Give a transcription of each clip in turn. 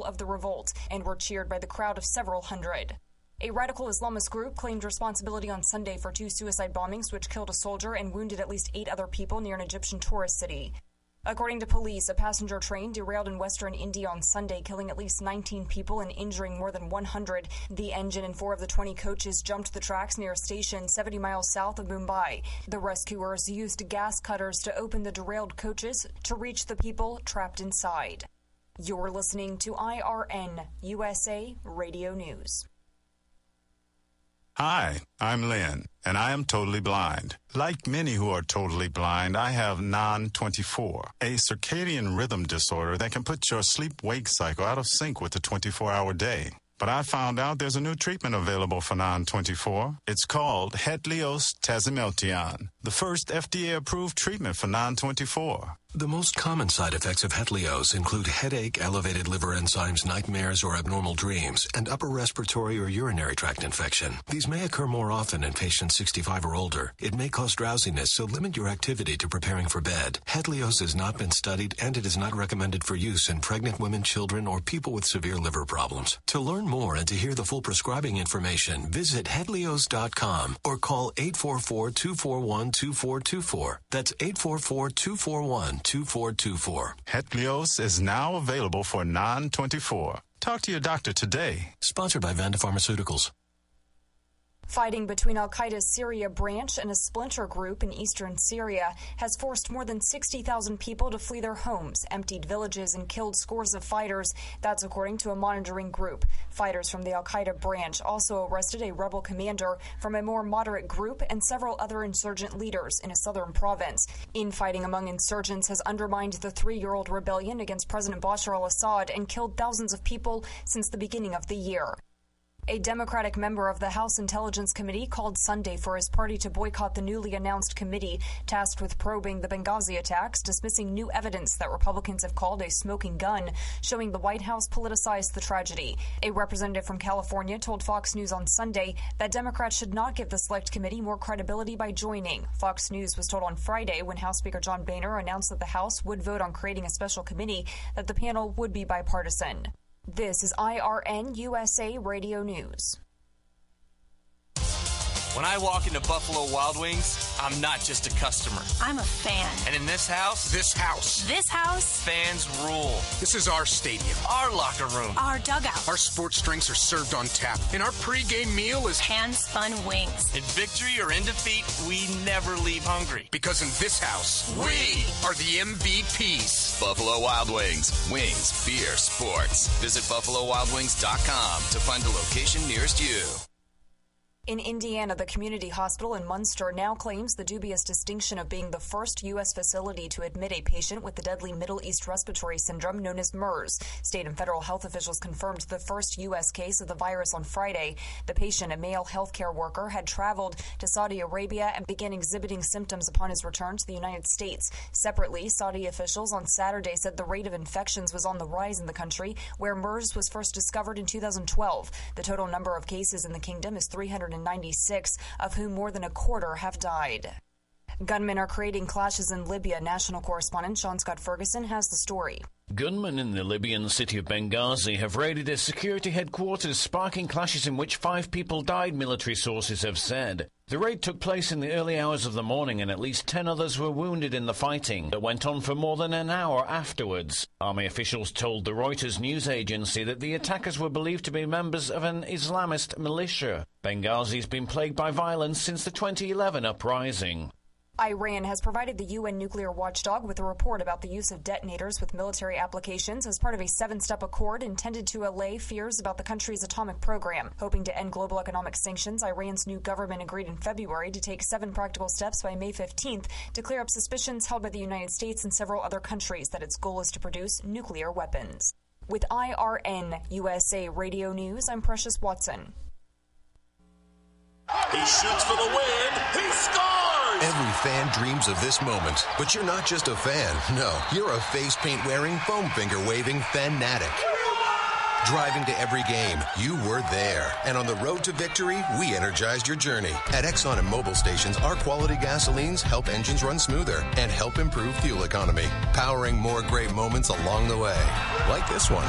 of the revolt and were cheered by the crowd of several hundred. A radical Islamist group claimed responsibility on Sunday for 2 suicide bombings which killed a soldier and wounded at least 8 other people near an Egyptian tourist city. According to police, a passenger train derailed in western India on Sunday, killing at least 19 people and injuring more than 100. The engine and 4 of the 20 coaches jumped the tracks near a station 70 miles south of Mumbai. The rescuers used gas cutters to open the derailed coaches to reach the people trapped inside. You're listening to IRN USA Radio News. Hi, I'm Lynn, and I am totally blind. Like many who are totally blind, I have non-24, a circadian rhythm disorder that can put your sleep-wake cycle out of sync with the 24-hour day. But I found out there's a new treatment available for non-24. It's called Hetlioz Tazimiltian, the first FDA-approved treatment for non-24. The most common side effects of Hetlioz include headache, elevated liver enzymes, nightmares or abnormal dreams, and upper respiratory or urinary tract infection. These may occur more often in patients 65 or older. It may cause drowsiness, so limit your activity to preparing for bed. Hetlioz has not been studied, and it is not recommended for use in pregnant women, children, or people with severe liver problems. To learn more and to hear the full prescribing information, visit Hetlioz.com or call 844-241-2424. That's 844-241-2424. Hetlioz is now available for non-24. Talk to your doctor today. Sponsored by Vanda Pharmaceuticals. Fighting between al-Qaeda's Syria branch and a splinter group in eastern Syria has forced more than 60,000 people to flee their homes, emptied villages, and killed scores of fighters. That's according to a monitoring group. Fighters from the al-Qaeda branch also arrested a rebel commander from a more moderate group and several other insurgent leaders in a southern province. Infighting among insurgents has undermined the 3-year-old rebellion against President Bashar al-Assad and killed thousands of people since the beginning of the year. A Democratic member of the House Intelligence Committee called Sunday for his party to boycott the newly announced committee tasked with probing the Benghazi attacks, dismissing new evidence that Republicans have called a smoking gun, showing the White House politicized the tragedy. A representative from California told Fox News on Sunday that Democrats should not give the Select Committee more credibility by joining. Fox News was told on Friday, when House Speaker John Boehner announced that the House would vote on creating a special committee, that the panel would be bipartisan. This is IRN USA Radio News. When I walk into Buffalo Wild Wings, I'm not just a customer. I'm a fan. And in this house, fans rule. This is our stadium. Our locker room. Our dugout. Our sports drinks are served on tap. And our pregame meal is hand-spun wings. In victory or in defeat, we never leave hungry. Because in this house, we are the MVPs. Buffalo Wild Wings. Wings, beer, sports. Visit BuffaloWildWings.com to find the location nearest you. In Indiana, the community hospital in Munster now claims the dubious distinction of being the first U.S. facility to admit a patient with the deadly Middle East respiratory syndrome known as MERS. State and federal health officials confirmed the first U.S. case of the virus on Friday. The patient, a male healthcare worker, had traveled to Saudi Arabia and began exhibiting symptoms upon his return to the United States. Separately, Saudi officials on Saturday said the rate of infections was on the rise in the country, where MERS was first discovered in 2012. The total number of cases in the kingdom is 396, of whom more than a quarter have died. Gunmen are creating clashes in Libya. National correspondent Sean Scott Ferguson has the story. Gunmen in the Libyan city of Benghazi have raided a security headquarters, sparking clashes in which 5 people died, military sources have said. The raid took place in the early hours of the morning, and at least 10 others were wounded in the fighting that went on for more than an hour afterwards. Army officials told the Reuters news agency that the attackers were believed to be members of an Islamist militia. Benghazi's been plagued by violence since the 2011 uprising. Iran has provided the UN nuclear watchdog with a report about the use of detonators with military applications as part of a 7-step accord intended to allay fears about the country's atomic program. Hoping to end global economic sanctions, Iran's new government agreed in February to take 7 practical steps by May 15th to clear up suspicions held by the United States and several other countries that its goal is to produce nuclear weapons. With IRN USA Radio News, I'm Precious Watson. He shoots for the win. He scores! Every fan dreams of this moment, but you're not just a fan. No, you're a face paint wearing, foam finger waving fanatic. Driving to every game, you were there. And on the road to victory, we energized your journey. At Exxon and Mobil stations, our quality gasolines help engines run smoother and help improve fuel economy, powering more great moments along the way. Like this one.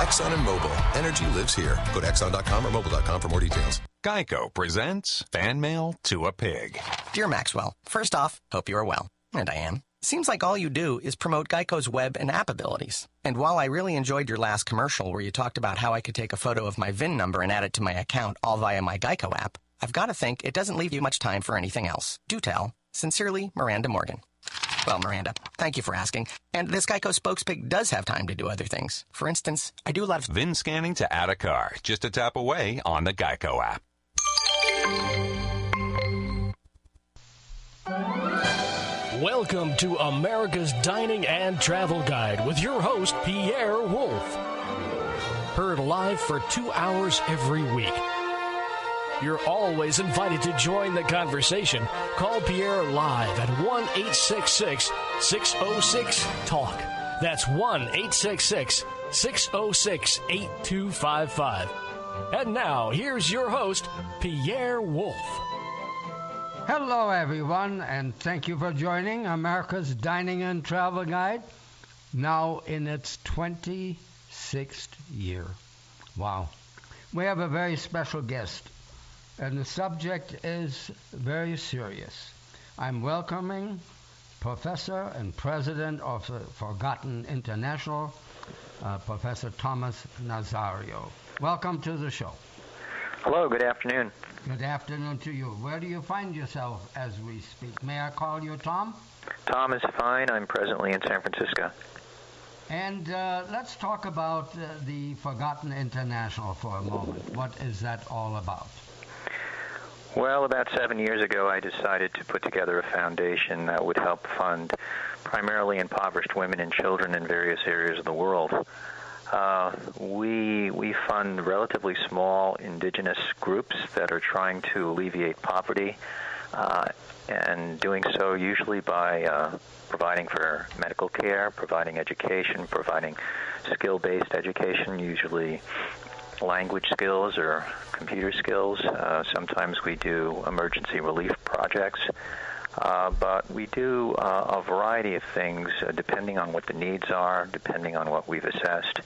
Exxon and Mobil. Energy lives here. Go to Exxon.com or Mobil.com for more details. Geico presents Fan Mail to a Pig. Dear Maxwell, first off, hope you are well. And I am. Seems like all you do is promote Geico's web and app abilities. And while I really enjoyed your last commercial where you talked about how I could take a photo of my VIN number and add it to my account all via my Geico app, I've got to think it doesn't leave you much time for anything else. Do tell. Sincerely, Miranda Morgan. Well, Miranda, thank you for asking. And this Geico spokespig does have time to do other things. For instance, I do a lot of VIN scanning to add a car. Just a tap away on the Geico app. Welcome to America's Dining and Travel Guide with your host, Pierre Wolfe. Heard live for 2 hours every week. You're always invited to join the conversation. Call Pierre live at 1-866-606-TALK. That's 1-866-606-8255. And now, here's your host, Pierre Wolfe. Hello, everyone, and thank you for joining America's Dining and Travel Guide, now in its 26th year. Wow. We have a very special guest, and the subject is very serious. I'm welcoming Professor and President of the Forgotten International, Professor Thomas Nazario. Welcome to the show. Hello, good afternoon. Good afternoon to you. Where do you find yourself as we speak? May I call you Tom? Tom is fine. I'm presently in San Francisco. And let's talk about the Forgotten International for a moment. What is that all about? Well, about 7 years ago, I decided to put together a foundation that would help fund primarily impoverished women and children in various areas of the world. We fund relatively small indigenous groups that are trying to alleviate poverty, and doing so usually by providing for medical care, providing education, providing skill-based education, usually language skills or computer skills. Sometimes we do emergency relief projects. But we do a variety of things depending on what the needs are, depending on what we've assessed,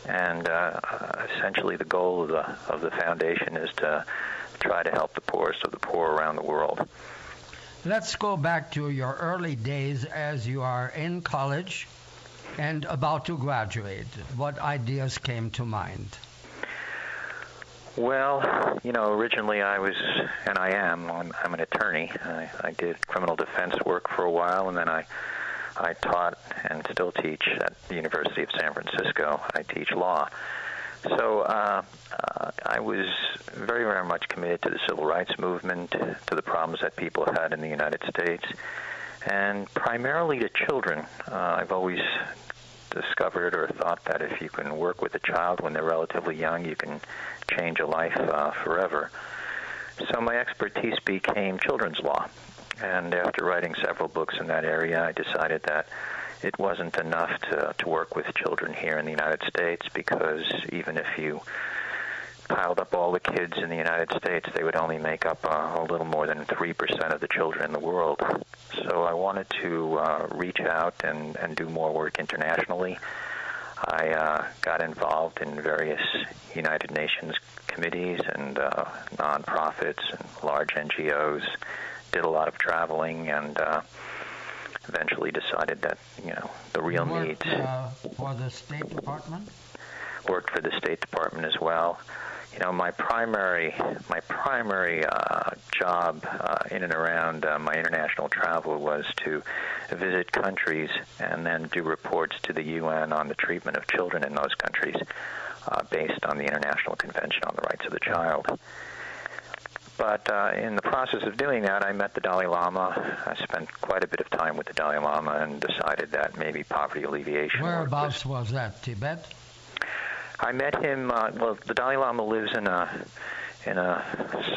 and essentially the goal of the foundation is to try to help the poorest of the poor around the world. Let's go back to your early days as you are in college and about to graduate. What ideas came to mind? Well, originally I was, and I am, I'm an attorney. I did criminal defense work for a while, and then I taught and still teach at the University of San Francisco. I teach law. So I was very, very much committed to the civil rights movement, to the problems that people had in the United States, and primarily to children. I've always discovered or thought that if you can work with a child when they're relatively young, you can change a life forever. So my expertise became children's law. And after writing several books in that area, I decided that it wasn't enough to work with children here in the United States, because even if you piled up all the kids in the United States, they would only make up a little more than 3% of the children in the world. So I wanted to reach out and do more work internationally. I got involved in various United Nations committees and nonprofits and large NGOs, did a lot of traveling, and eventually decided that, the real needs... for the State Department? Worked for the State Department as well. My primary job in and around my international travel was to visit countries and then do reports to the UN on the treatment of children in those countries, based on the International Convention on the Rights of the Child. But in the process of doing that, I met the Dalai Lama. I spent quite a bit of time with the Dalai Lama and decided that maybe poverty alleviation... Whereabouts was that, Tibet? I met him, the Dalai Lama lives in a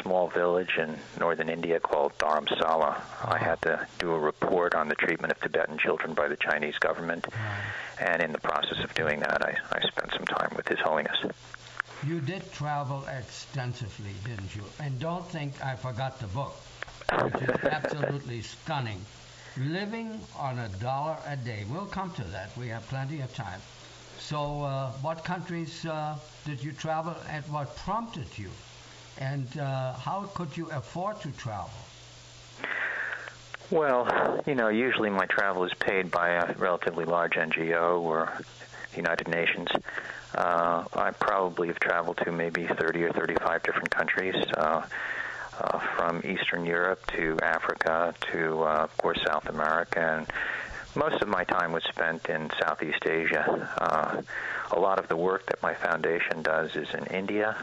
small village in northern India called Dharamsala. I had to do a report on the treatment of Tibetan children by the Chinese government, and in the process of doing that, I spent some time with His Holiness. You did travel extensively, didn't you? And don't think I forgot the book, which is absolutely stunning. Living on $1 a day. We'll come to that. We have plenty of time. So what countries did you travel and what prompted you? And how could you afford to travel? Well, usually my travel is paid by a relatively large NGO or the United Nations. I probably have traveled to maybe 30 or 35 different countries, from Eastern Europe to Africa to, of course, South America. And most of my time was spent in Southeast Asia. A lot of the work that my foundation does is in India,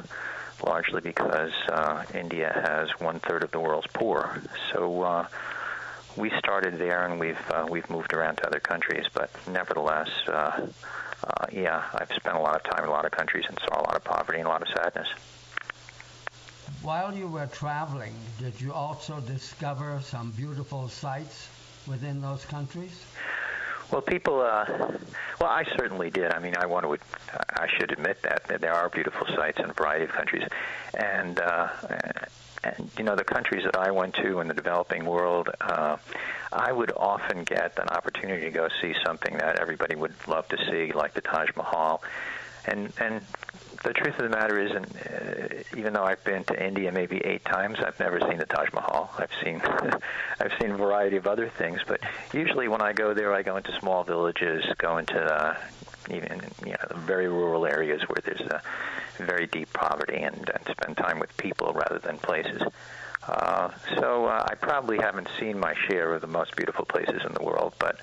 largely because India has 1/3 of the world's poor. So we started there, and we've moved around to other countries. But nevertheless, I've spent a lot of time in a lot of countries and saw a lot of poverty and a lot of sadness. While you were traveling, did you also discover some beautiful sights within those countries? Well, I certainly did. I mean, I should admit that there are beautiful sights in a variety of countries, and the countries that I went to in the developing world, I would often get an opportunity to go see something that everybody would love to see, like the Taj Mahal, and the truth of the matter is, even though I've been to India maybe 8 times, I've never seen the Taj Mahal. I've seen a variety of other things, but usually when I go there, I go into small villages, go into even very rural areas where there's very deep poverty, and spend time with people rather than places. So I probably haven't seen my share of the most beautiful places in the world, but.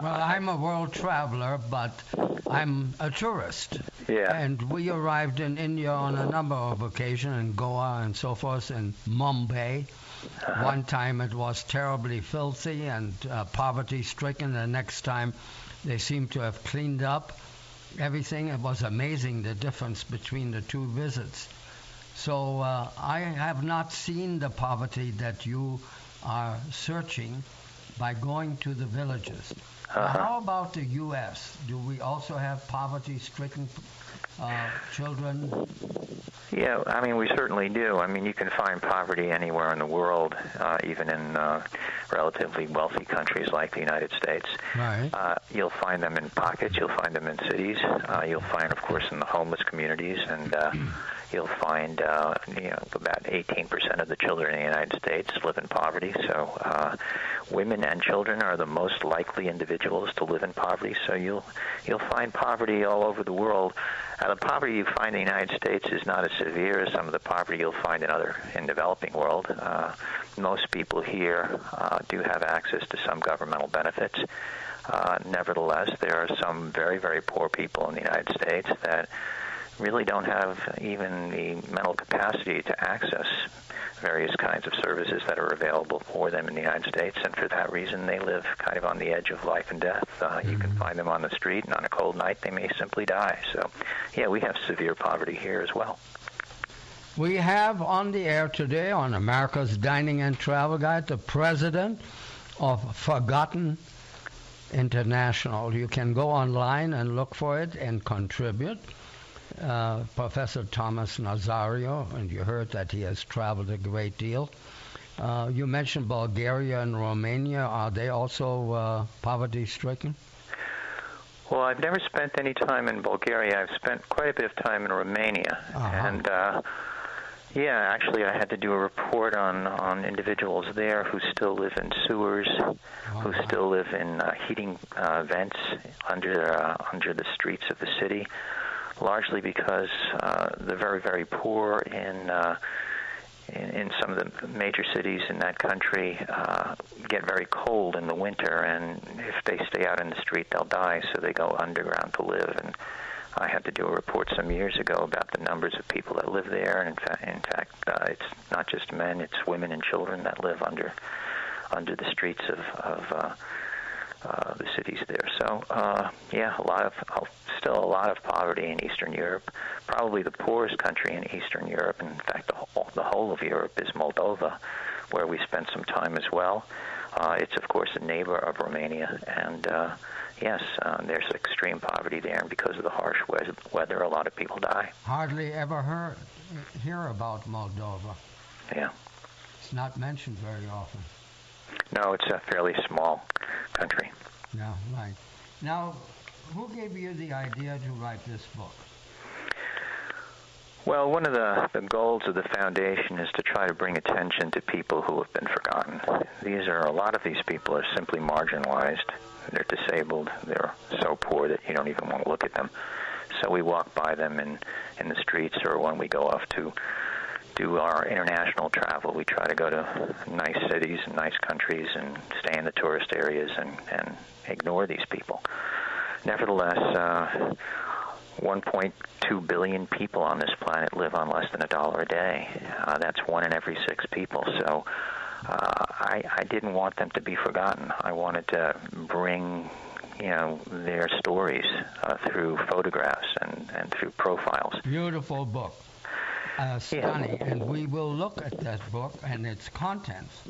Well, I'm a world traveler, but I'm a tourist. Yeah. And we arrived in India on a number of occasions, in Goa and so forth, in Mumbai. One time it was terribly filthy and poverty-stricken. The next time they seemed to have cleaned up everything. It was amazing, the difference between the 2 visits. So I have not seen the poverty that you are searching by going to the villages. How about the U.S.? Do we also have poverty-stricken children? Yeah, I mean, we certainly do. I mean, you can find poverty anywhere in the world, even in relatively wealthy countries like the United States. Right. You'll find them in pockets. You'll find them in cities. You'll find, of course, in the homeless communities, and you'll find about 18% of the children in the United States live in poverty. So women and children are the most likely individuals to live in poverty. So you'll find poverty all over the world. The poverty you find in the United States is not as severe as some of the poverty you'll find in developing world. Most people here do have access to some governmental benefits. Nevertheless, there are some very, very poor people in the United States that really don't have even the mental capacity to access various kinds of services that are available for them in the United States, and for that reason they live kind of on the edge of life and death. You can find them on the street, and on a cold night they may simply die. So, yeah, we have severe poverty here as well. We have on the air today on America's Dining and Travel Guide the president of Forgotten International. You can go online and look for it and contribute. Professor Thomas Nazario, and you heard that he has traveled a great deal. You mentioned Bulgaria and Romania. Are they also poverty-stricken? Well, I've never spent any time in Bulgaria. I've spent quite a bit of time in Romania. And, actually I had to do a report on individuals there who still live in sewers, who still live in heating vents under the streets of the city, largely because the very, very poor in some of the major cities in that country get very cold in the winter, and if they stay out in the street, they'll die, so they go underground to live. And I had to do a report some years ago about the numbers of people that live there, and in fact, it's not just men, it's women and children that live under the streets of the cities there. So, still a lot of poverty in Eastern Europe. Probably the poorest country in Eastern Europe, and in fact, the whole of Europe, is Moldova, where we spent some time as well. It's, of course, a neighbor of Romania, and there's extreme poverty there, and because of the harsh weather, a lot of people die. Hardly ever hear about Moldova. Yeah. It's not mentioned very often. No, it's a fairly small country. Yeah, right. Now, who gave you the idea to write this book? Well, one of the goals of the foundation is to try to bring attention to people who have been forgotten. A lot of these people are simply marginalized. They're disabled. They're so poor that you don't even want to look at them. So we walk by them in the streets, or when we go off to do our international travel, we try to go to nice cities and nice countries and stay in the tourist areas and ignore these people. Nevertheless, 1.2 billion people on this planet live on less than $1 a day. That's 1 in every 6 people. So I didn't want them to be forgotten. I wanted to bring their stories through photographs and through profiles. Beautiful book. Stunning. Yeah. And we will look at that book and its contents,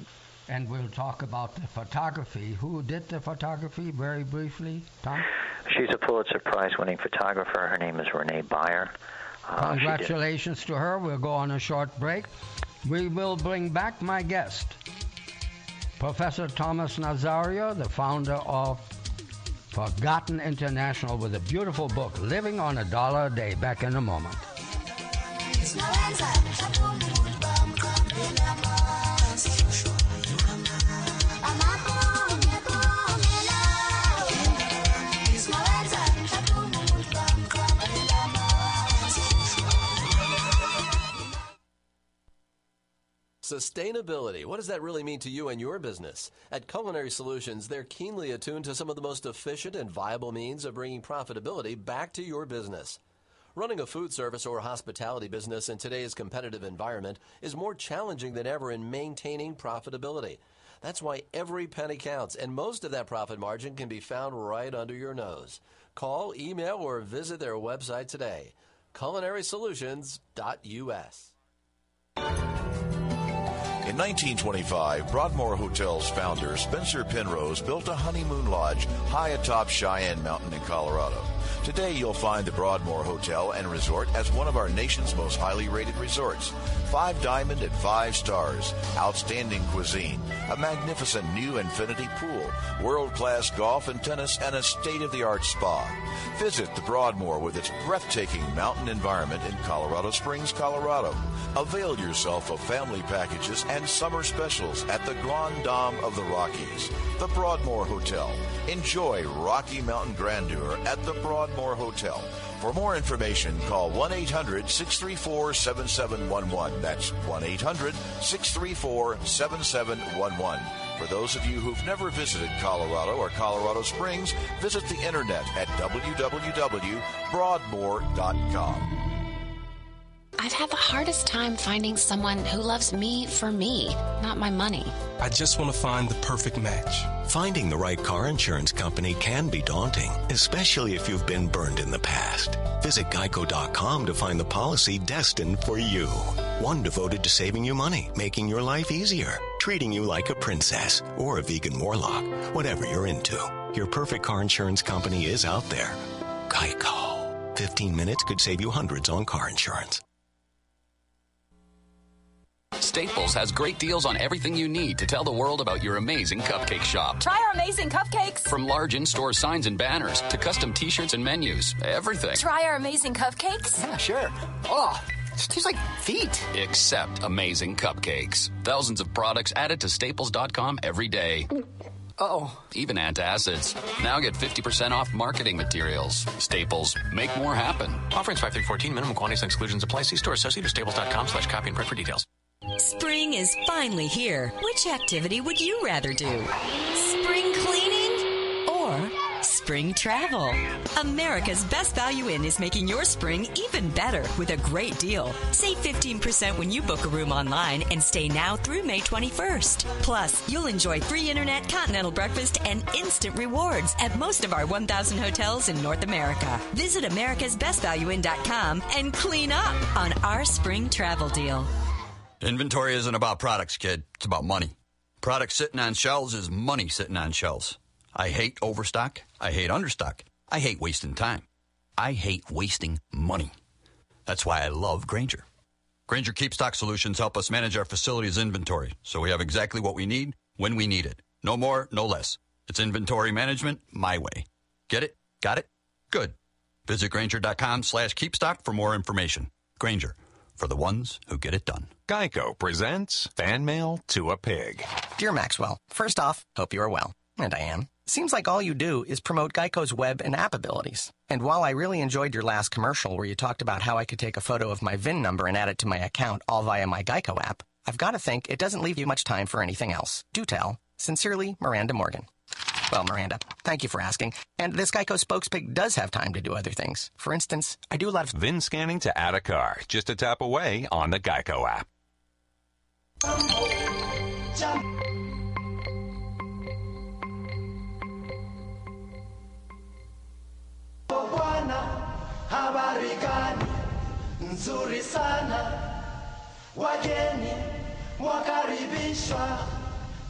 and we'll talk about the photography. Who did the photography, very briefly, Tom? She's a Pulitzer Prize-winning photographer. Her name is Renee Beyer. Congratulations to her. We'll go on a short break. We will bring back my guest, Professor Thomas Nazario, the founder of Forgotten International, with a beautiful book, Living on $1 a Day. Back in a moment. Sustainability. What does that really mean to you and your business? At Culinary Solutions, they're keenly attuned to some of the most efficient and viable means of bringing profitability back to your business. Running a food service or hospitality business in today's competitive environment is more challenging than ever in maintaining profitability. That's why every penny counts, and most of that profit margin can be found right under your nose. Call, email, or visit their website today, culinarysolutions.us. In 1925, Broadmoor Hotel's founder, Spencer Penrose, built a honeymoon lodge high atop Cheyenne Mountain in Colorado. Today, you'll find the Broadmoor Hotel and Resort as one of our nation's most highly rated resorts. 5 diamond and 5 stars, outstanding cuisine, a magnificent new infinity pool, world-class golf and tennis, and a state-of-the-art spa. Visit the Broadmoor with its breathtaking mountain environment in Colorado Springs, Colorado. Avail yourself of family packages and summer specials at the Grand Dame of the Rockies, the Broadmoor Hotel. Enjoy Rocky Mountain grandeur at the Broadmoor Hotel. For more information, call 1-800-634-7711. That's 1-800-634-7711. For those of you who've never visited Colorado or Colorado Springs, visit the internet at www.broadmoor.com. I've had the hardest time finding someone who loves me for me, not my money. I just want to find the perfect match. Finding the right car insurance company can be daunting, especially if you've been burned in the past. Visit Geico.com to find the policy destined for you. One devoted to saving you money, making your life easier, treating you like a princess or a vegan warlock, whatever you're into. Your perfect car insurance company is out there. Geico. 15 minutes could save you hundreds on car insurance. Staples has great deals on everything you need to tell the world about your amazing cupcake shop. Try our amazing cupcakes. From large in-store signs and banners to custom t-shirts and menus, everything. Try our amazing cupcakes. Yeah, sure. Oh, it tastes like feet. Except amazing cupcakes. Thousands of products added to Staples.com every day. Uh-oh. Even antacids. Now get 50% off marketing materials. Staples. Make more happen. Offerings 5-14. Minimum quantities and exclusions apply. See store associate or staples.com/copy and print for details. Spring is finally here. Which activity would you rather do? Spring cleaning or spring travel? America's Best Value Inn is making your spring even better with a great deal. Save 15% when you book a room online and stay now through May 21st. Plus, you'll enjoy free internet, continental breakfast, and instant rewards at most of our 1,000 hotels in North America. Visit americasbestvalueinn.com and clean up on our spring travel deal. Inventory isn't about products, kid. It's about money. Product sitting on shelves is money sitting on shelves. I hate overstock. I hate understock. I hate wasting time. I hate wasting money. That's why I love Grainger. Grainger KeepStock Solutions help us manage our facility's inventory, so we have exactly what we need when we need it. No more, no less. It's inventory management my way. Get it? Got it? Good. Visit Grainger.com/keepstock for more information. Grainger, for the ones who get it done. Geico presents Fan Mail to a Pig. Dear Maxwell, first off, hope you are well. And I am. Seems like all you do is promote Geico's web and app abilities. And while I really enjoyed your last commercial where you talked about how I could take a photo of my VIN number and add it to my account all via my Geico app, I've got to think it doesn't leave you much time for anything else. Do tell. Sincerely, Miranda Morgan. Well, Miranda, thank you for asking. And this Geico spokespig does have time to do other things. For instance, I do a lot of VIN scanning to add a car, just a tap away on the Geico app. Habari gani nzuri sana, wageni mwakaribishwa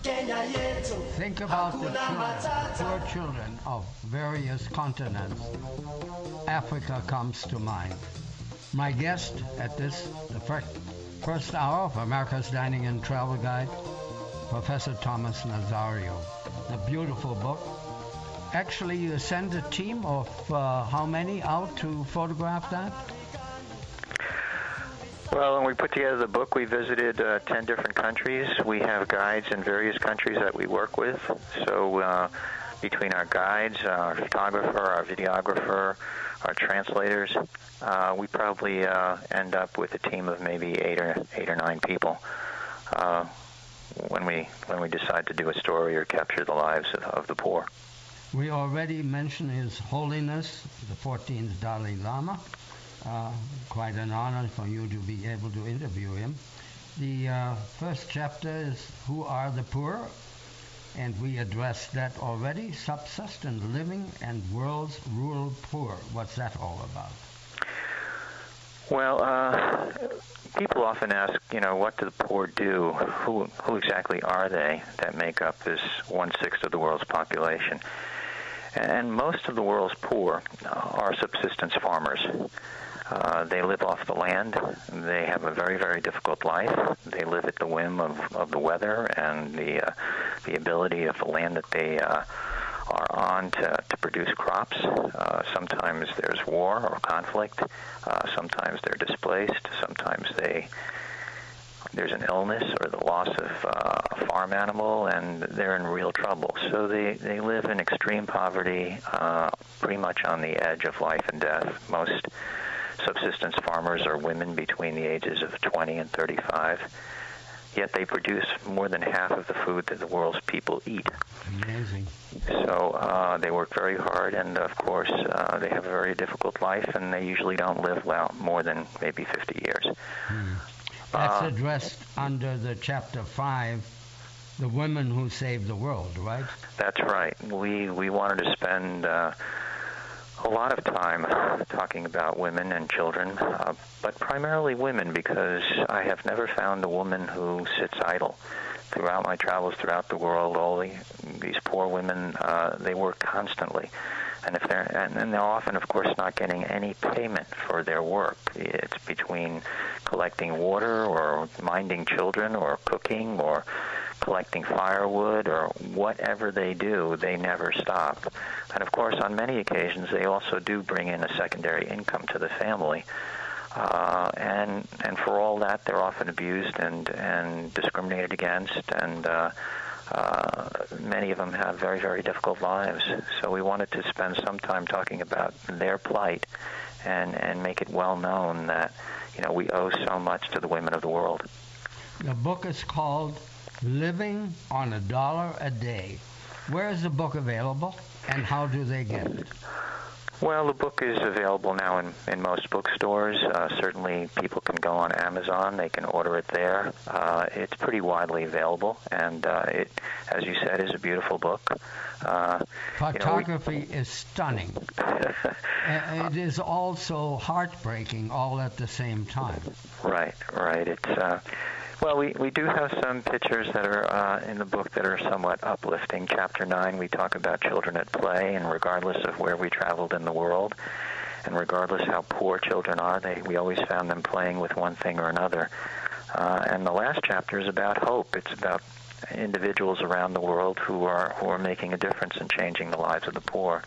Kenya yetu. Think about the children, poor children of various continents. Africa comes to mind. My guest at the first hour of America's Dining and Travel Guide, Professor Thomas Nazario. A beautiful book. Actually, you send a team of how many out to photograph that? Well, when we put together the book, we visited 10 different countries. We have guides in various countries that we work with. So between our guides, our photographer, our videographer, our translators, we probably end up with a team of maybe eight or nine people when we decide to do a story or capture the lives of the poor. We already mentioned His Holiness, the 14th Dalai Lama. Quite an honor for you to be able to interview him. The first chapter is Who Are the Poor? And we addressed that already. Subsistent living and world's rural poor. What's that all about? Well, people often ask, what do the poor do? Who exactly are they that make up this 1/6 of the world's population? And most of the world's poor are subsistence farmers. They live off the land. They have a very, very difficult life. They live at the whim of the weather and the ability of the land that they are on to produce crops. Sometimes there's war or conflict. Sometimes they're displaced. Sometimes there's an illness or the loss of a farm animal, and they're in real trouble. So they live in extreme poverty, pretty much on the edge of life and death. Most subsistence farmers are women between the ages of 20 and 35, yet they produce more than half of the food that the world's people eat. Amazing. So they work very hard, and of course they have a very difficult life, and they usually don't live more than maybe 50 years. That's addressed under the chapter 5, the women who saved the world, right? That's right. We wanted to spend a lot of time talking about women and children, but primarily women, because I have never found a woman who sits idle. Throughout my travels throughout the world, all these poor women, they work constantly. And they're often, of course, not getting any payment for their work. It's between collecting water or minding children or cooking or collecting firewood or whatever they do, they never stop. And, of course, on many occasions, they also do bring in a secondary income to the family. And for all that, they're often abused and discriminated against, and many of them have very, very difficult lives. So we wanted to spend some time talking about their plight and make it well known that, we owe so much to the women of the world. The book is called Living on $1 a Day. Where is the book available, and how do they get it? Well, the book is available now in most bookstores. Certainly people can go on Amazon. They can order it there. It's pretty widely available, and it, as you said, is a beautiful book. Photography is stunning. It is also heartbreaking all at the same time. Right. It's well, we do have some pictures that are in the book that are somewhat uplifting. Chapter 9, we talk about children at play, and regardless of where we traveled in the world, and regardless how poor children are, we always found them playing with one thing or another. And the last chapter is about hope. It's about individuals around the world who are making a difference in changing the lives of the poor.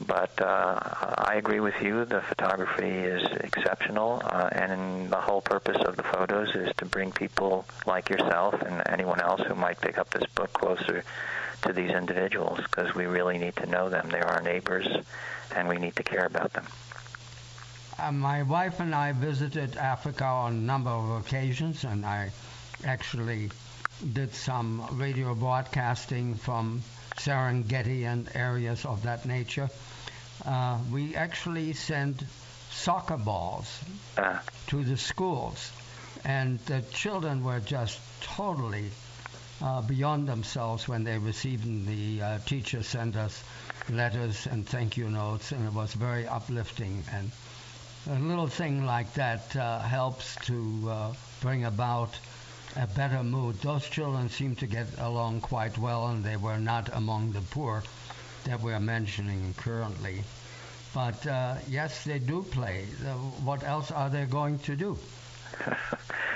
But I agree with you. The photography is exceptional, and the whole purpose of the photos is to bring people like yourself and anyone else who might pick up this book closer to these individuals, because we really need to know them. They're our neighbors, and we need to care about them. My wife and I visited Africa on a number of occasions, and I actually did some radio broadcasting from Serengeti and areas of that nature. We actually sent soccer balls to the schools, and the children were just totally beyond themselves when they received them. The teachers sent us letters and thank you notes, and it was very uplifting. And a little thing like that helps to bring about a better mood. Those children seem to get along quite well, and they were not among the poor that we're mentioning currently. But yes, they do play. What else are they going to do?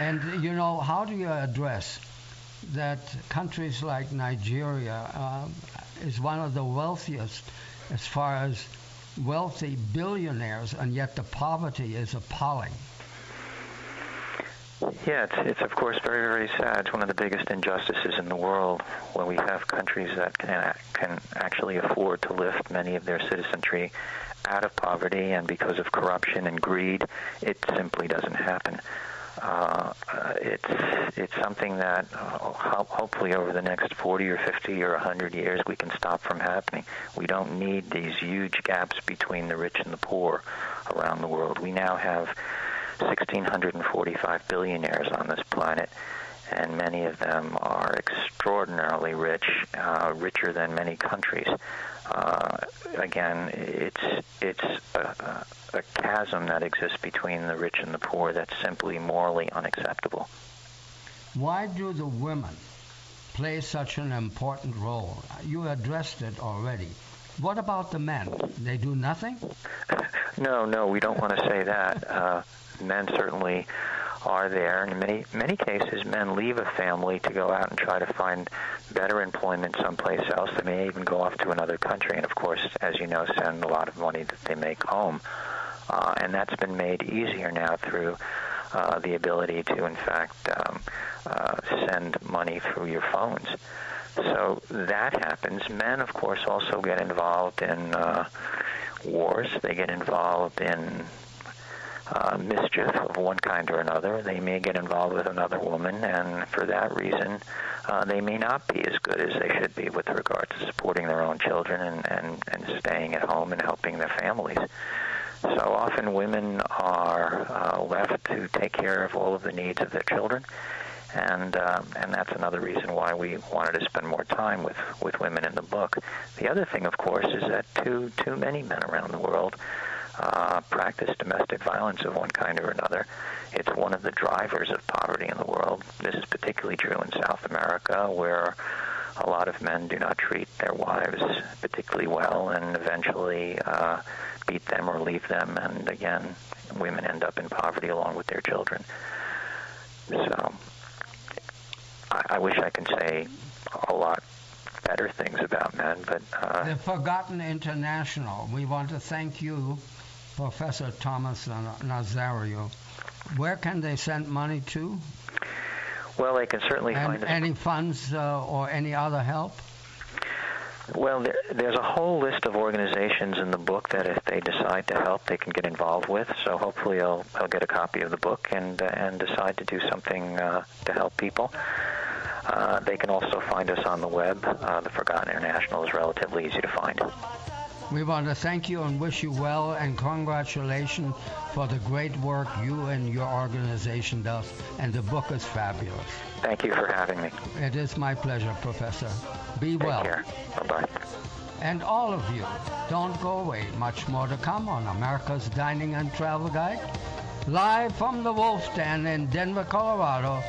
And, you know, how do you address that countries like Nigeria is one of the wealthiest as far as wealthy billionaires, and yet the poverty is appalling? Yeah, it's of course very, very sad. It's one of the biggest injustices in the world, when we have countries that can actually afford to lift many of their citizenry out of poverty, and because of corruption and greed, it simply doesn't happen. It's something that hopefully over the next 40 or 50 or 100 years we can stop from happening. We don't need these huge gaps between the rich and the poor around the world. We now have 1,645 billionaires on this planet, and many of them are extraordinarily rich, richer than many countries. Again, it's a chasm that exists between the rich and the poor that's simply morally unacceptable. Why do the women play such an important role? You addressed it already. What about the men? They do nothing? No, we don't want to say that. Men certainly are there. And in many cases, men leave a family to go out and try to find better employment someplace else. They may even go off to another country and, of course, as you know, send a lot of money that they make home. And that's been made easier now through the ability to, in fact, send money through your phones. So that happens. Men, of course, also get involved in wars. They get involved in mischief of one kind or another. They may get involved with another woman, and for that reason, they may not be as good as they should be with regard to supporting their own children and staying at home and helping their families. So often women are left to take care of all of the needs of their children, and that's another reason why we wanted to spend more time with women in the book. The other thing, of course, is that too many men around the world practice domestic violence of one kind or another. It's one of the drivers of poverty in the world. This is particularly true in South America, where a lot of men do not treat their wives particularly well and eventually beat them or leave them, and again, women end up in poverty along with their children. So I wish I could say a lot better things about men, but... The Forgotten International. We want to thank you, Professor Thomas Nazario. Where can they send money to? Well, they can certainly find... Any funds or any other help? Well, there's a whole list of organizations in the book that if they decide to help, they can get involved with. So hopefully I'll get a copy of the book and decide to do something to help people. They can also find us on the web. The Forgotten International is relatively easy to find. We want to thank you and wish you well, and congratulations for the great work you and your organization does. And the book is fabulous. Thank you for having me. It is my pleasure, Professor. Be well. Take care. Bye-bye. And all of you, don't go away. Much more to come on America's Dining and Travel Guide. Live from the Wolf Den in Denver, Colorado.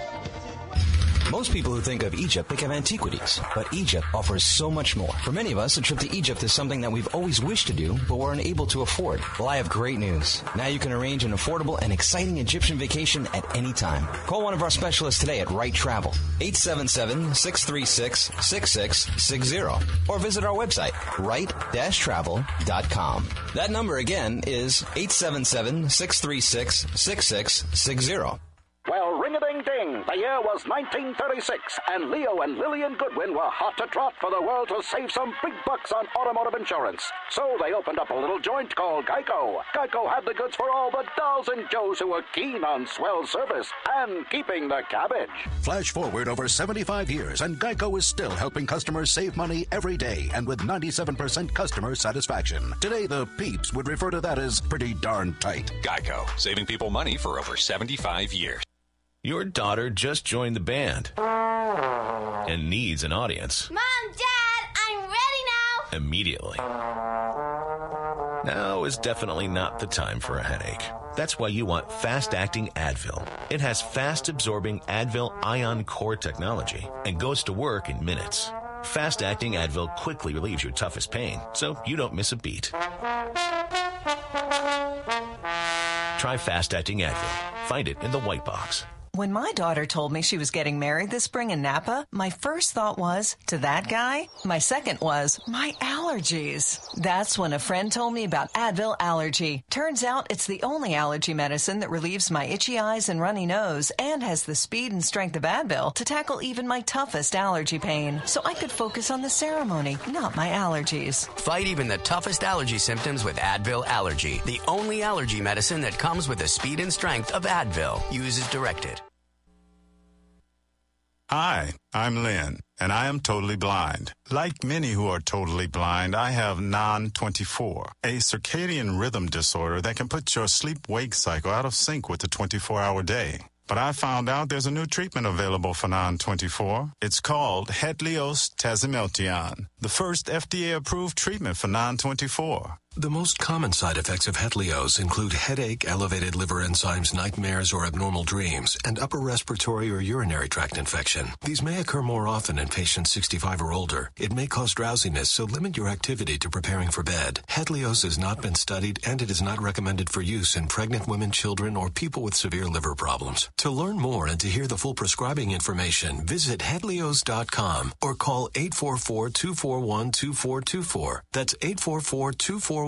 Most people who think of Egypt think of antiquities, but Egypt offers so much more. For many of us, a trip to Egypt is something that we've always wished to do, but were unable to afford. Well, I have great news. Now you can arrange an affordable and exciting Egyptian vacation at any time. Call one of our specialists today at Right Travel, 877-636-6660, or visit our website, right-travel.com. That number again is 877-636-6660. Well, ring-a-ding-ding, the year was 1936, and Leo and Lillian Goodwin were hot to trot for the world to save some big bucks on automotive insurance. So they opened up a little joint called Geico. Geico had the goods for all the dolls and Joes who were keen on swell service and keeping the cabbage. Flash forward over 75 years, and Geico is still helping customers save money every day, and with 97% customer satisfaction. Today, the peeps would refer to that as pretty darn tight. Geico, saving people money for over 75 years. Your daughter just joined the band and needs an audience. Mom, Dad, I'm ready now. Immediately. Now is definitely not the time for a headache. That's why you want fast-acting Advil. It has fast-absorbing Advil Ion Core technology and goes to work in minutes. Fast-acting Advil quickly relieves your toughest pain, so you don't miss a beat. Try fast-acting Advil. Find it in the white box. When my daughter told me she was getting married this spring in Napa, my first thought was, to that guy? My second was, my allergies. That's when a friend told me about Advil Allergy. Turns out it's the only allergy medicine that relieves my itchy eyes and runny nose and has the speed and strength of Advil to tackle even my toughest allergy pain. So I could focus on the ceremony, not my allergies. Fight even the toughest allergy symptoms with Advil Allergy, the only allergy medicine that comes with the speed and strength of Advil. Use as directed. Hi, I'm Lynn, and I am totally blind. Like many who are totally blind, I have non-24, a circadian rhythm disorder that can put your sleep-wake cycle out of sync with the 24-hour day. But I found out there's a new treatment available for non-24. It's called Hetlioz Tazimiltian, the first FDA-approved treatment for non-24. The most common side effects of Hetlioz include headache, elevated liver enzymes, nightmares or abnormal dreams, and upper respiratory or urinary tract infection. These may occur more often in patients 65 or older. It may cause drowsiness, so limit your activity to preparing for bed. Hetlioz has not been studied, and it is not recommended for use in pregnant women, children, or people with severe liver problems. To learn more and to hear the full prescribing information, visit Hetlioz.com or call 844-241-2424. That's 844-241-2424.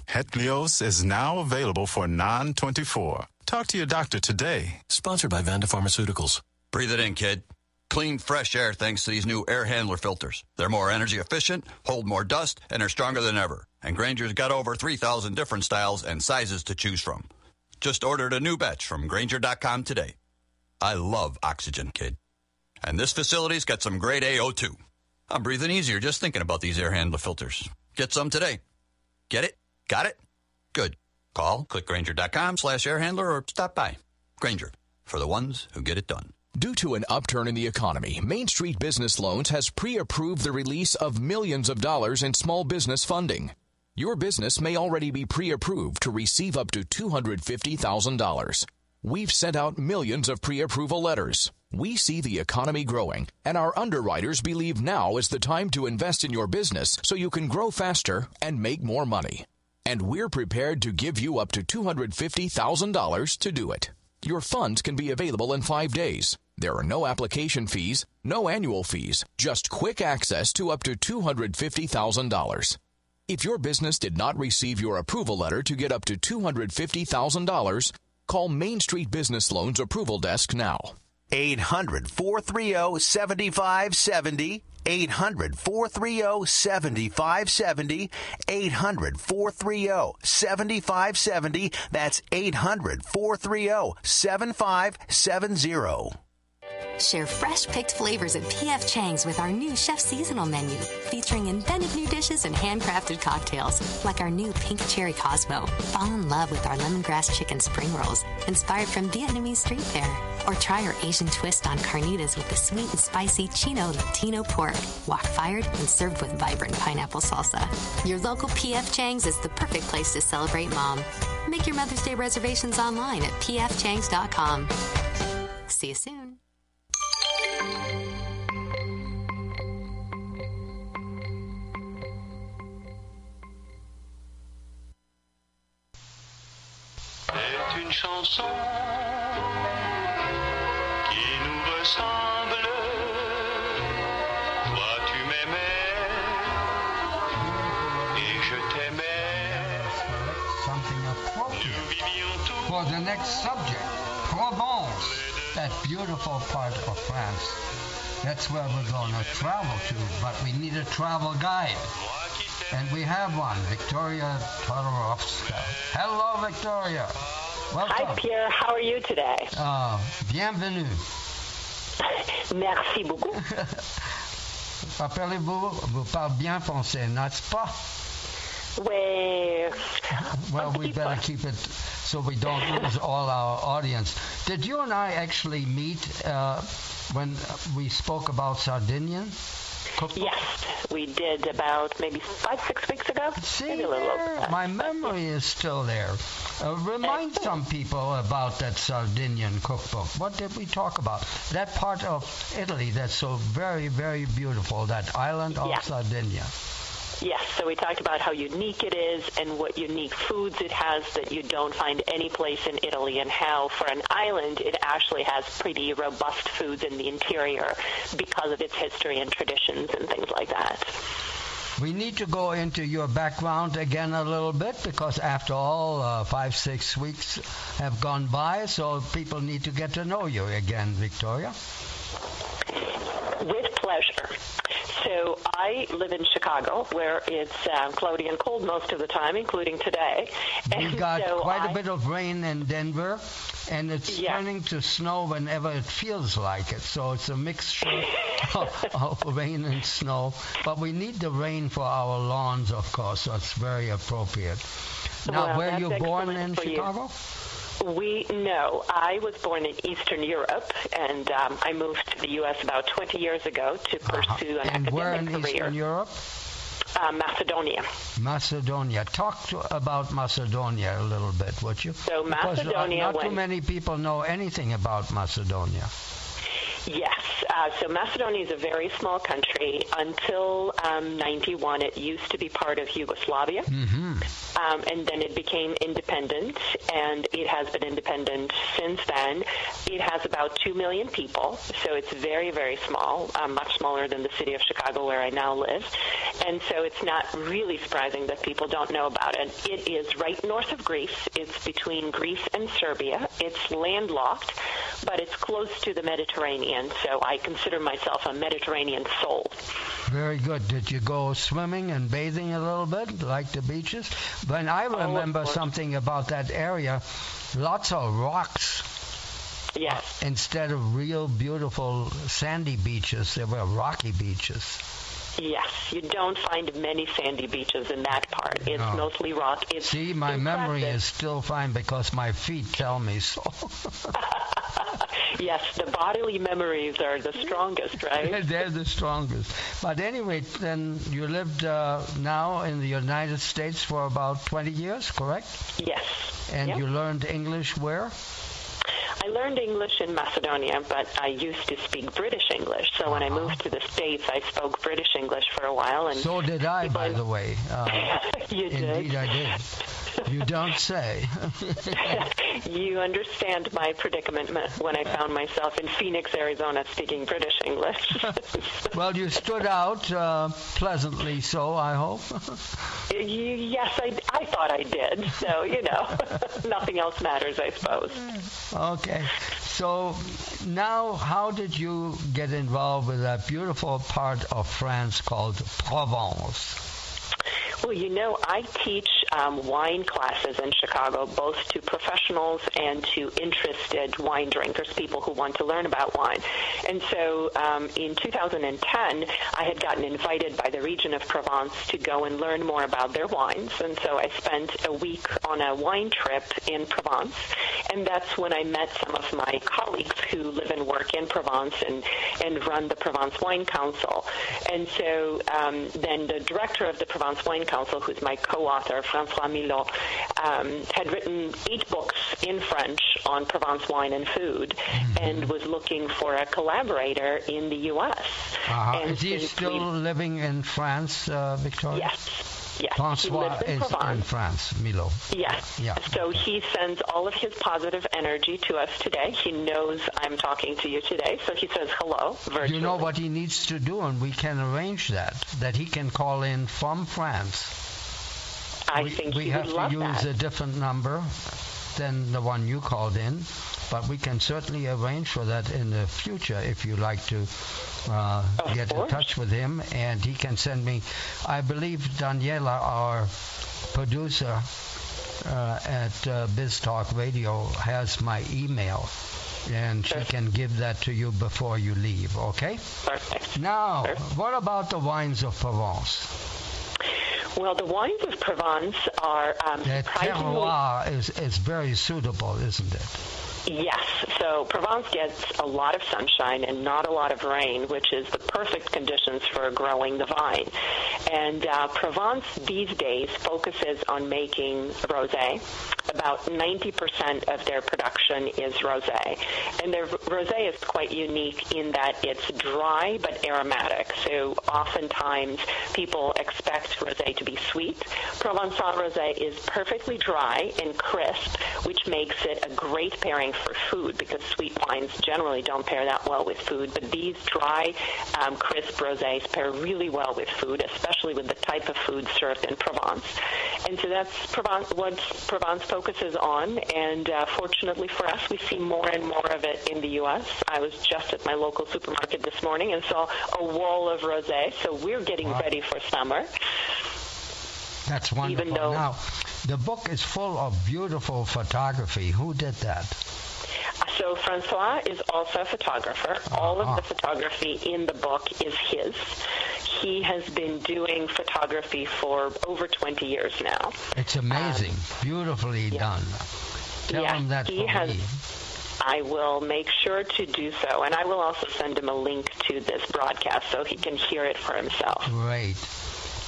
Hetlioz is now available for non-24. Talk to your doctor today. Sponsored by Vanda Pharmaceuticals. Breathe it in, kid. Clean, fresh air thanks to these new air handler filters. They're more energy efficient, hold more dust, and are stronger than ever. And Grainger's got over 3,000 different styles and sizes to choose from. Just ordered a new batch from Grainger.com today. I love oxygen, kid. And this facility's got some grade A O2. I'm breathing easier just thinking about these air handler filters. Get some today. Get it? Got it? Good. Call, click Grainger.com/airhandler or stop by. Grainger, for the ones who get it done. Due to an upturn in the economy, Main Street Business Loans has pre-approved the release of millions of dollars in small business funding. Your business may already be pre-approved to receive up to $250,000. We've sent out millions of pre-approval letters. We see the economy growing, and our underwriters believe now is the time to invest in your business so you can grow faster and make more money. And we're prepared to give you up to $250,000 to do it. Your funds can be available in 5 days. There are no application fees, no annual fees, just quick access to up to $250,000. If your business did not receive your approval letter to get up to $250,000, call Main Street Business Loans Approval Desk now. 800-430-7570. 800-430-7570. 800-430-7570. That's 800-430-7570. Share fresh-picked flavors at P.F. Chang's with our new Chef Seasonal menu, featuring inventive new dishes and handcrafted cocktails, like our new Pink Cherry Cosmo. Fall in love with our lemongrass chicken spring rolls, inspired from Vietnamese street fare. Or try our Asian twist on carnitas with the sweet and spicy Chino Latino pork, wok-fired and served with vibrant pineapple salsa. Your local P.F. Chang's is the perfect place to celebrate Mom. Make your Mother's Day reservations online at pfchangs.com. See you soon. une chanson qui nous ressemble. Toi tu m'aimais et je t'aimais. Something appropriate for the next subject, Provence, that beautiful part of France. That's where we're going to travel to, but we need a travel guide. And we have one, Victoria Todorovska. Hello, Victoria. Welcome. Hi, Pierre. How are you today? Bienvenue. Merci beaucoup. Rappelez-vous, vous parlez bien français, n'est-ce pas? Well, we better keep it so we don't lose all our audience. Did you and I actually meet when we spoke about Sardinian cookbook? Yes, we did about maybe 5-6 weeks ago. Maybe a little over that. My memory is still there. Remind some people about that Sardinian cookbook. What did we talk about? That part of Italy that's so very, very beautiful, that island of Sardinia. Yes, so we talked about how unique it is and what unique foods it has that you don't find any place in Italy, and how for an island it actually has pretty robust foods in the interior because of its history and traditions and things like that. We need to go into your background again a little bit because after all, 5-6 weeks have gone by, so people need to get to know you again, Victoria. With pleasure. So I live in Chicago, where it's cloudy and cold most of the time, including today. We got quite a bit of rain in Denver, and it's turning to snow whenever it feels like it. So it's a mixture of rain and snow. But we need the rain for our lawns, of course, so it's very appropriate. Now, were you born in Chicago? No, I was born in Eastern Europe, and I moved to the U.S. about 20 years ago to pursue an academic career. And where in Eastern Europe? Macedonia. Macedonia. Talk about Macedonia a little bit, would you? So Macedonia, not too many people know anything about Macedonia. Yes. So Macedonia is a very small country. Until 91, it used to be part of Yugoslavia. Mm-hmm. And then it became independent, and it has been independent since then. It has about 2 million people, so it's very, very small, much smaller than the city of Chicago where I now live. And so it's not really surprising that people don't know about it. It is right north of Greece. It's between Greece and Serbia. It's landlocked, but it's close to the Mediterranean, so I consider myself a Mediterranean soul. Very good. Did you go swimming and bathing a little bit, like the beaches? But I remember something about that area, lots of rocks. Yes. Instead of real beautiful sandy beaches, there were rocky beaches. Yes, you don't find many sandy beaches in that part. It's mostly rock. See, my memory is still fine because my feet tell me so. Yes, the bodily memories are the strongest, right? They're the strongest. But anyway, then you lived now in the United States for about 20 years, correct? Yes. And you learned English where? I learned English in Macedonia, but I used to speak British English. So when I moved to the States, I spoke British English for a while. And so did I, by the way. You did? Indeed, I did. You don't say. You understand my predicament when I found myself in Phoenix, Arizona, speaking British English. Well, you stood out pleasantly so, I hope. Yes, I thought I did. So, nothing else matters, I suppose. Okay. So now, how did you get involved with that beautiful part of France called Provence? Well, I teach wine classes in Chicago, both to professionals and to interested wine drinkers, people who want to learn about wine. And so in 2010, I had gotten invited by the region of Provence to go and learn more about their wines. And so I spent a week on a wine trip in Provence. And that's when I met some of my colleagues who live and work in Provence and run the Provence Wine Council. And so then the director of the Provence Wine Council, who's my co-author, François Milot, had written 8 books in French on Provence wine and food, and was looking for a collaborator in the U.S. Is he still living in France, Victoria? Yes. Yes, Francois he lives in is Provence. in France, Milo. Yes. Yeah. So he sends all of his positive energy to us today. He knows I'm talking to you today, so he says hello virtually. You know what he needs to do, and we can arrange that he can call in from France. I think we he have would to love use that. a different number than the one you called in, but we can certainly arrange for that in the future if you like to get in touch with him, and he can send me. I believe Daniela, our producer at Biz Talk Radio, has my email, and she can give that to you before you leave, okay? Perfect. Now, what about the wines of Provence? Well, the wines of Provence are The surprisingly... terroir is very suitable, isn't it? Yes. So Provence gets a lot of sunshine and not a lot of rain, which is the perfect conditions for growing the vine. And Provence these days focuses on making rosé. About 90% of their production is rosé. And their rosé is quite unique in that it's dry but aromatic. So oftentimes people expect rosé to be sweet. Provençal rosé is perfectly dry and crisp, which makes it a great pairing for food, because sweet wines generally don't pair that well with food. But these dry, crisp rosés pair really well with food, especially with the type of food served in Provence. And so that's what Provence focuses on. And fortunately for us, we see more and more of it in the U.S. I was just at my local supermarket this morning and saw a wall of rosé. So we're getting ready for summer. That's wonderful. Even though, now, the book is full of beautiful photography. Who did that? So Francois is also a photographer. All of the photography in the book is his. He has been doing photography for over 20 years now. It's amazing. Beautifully done. Tell him that he for has, me. I will make sure to do so, and I will also send him a link to this broadcast so he can hear it for himself. Great.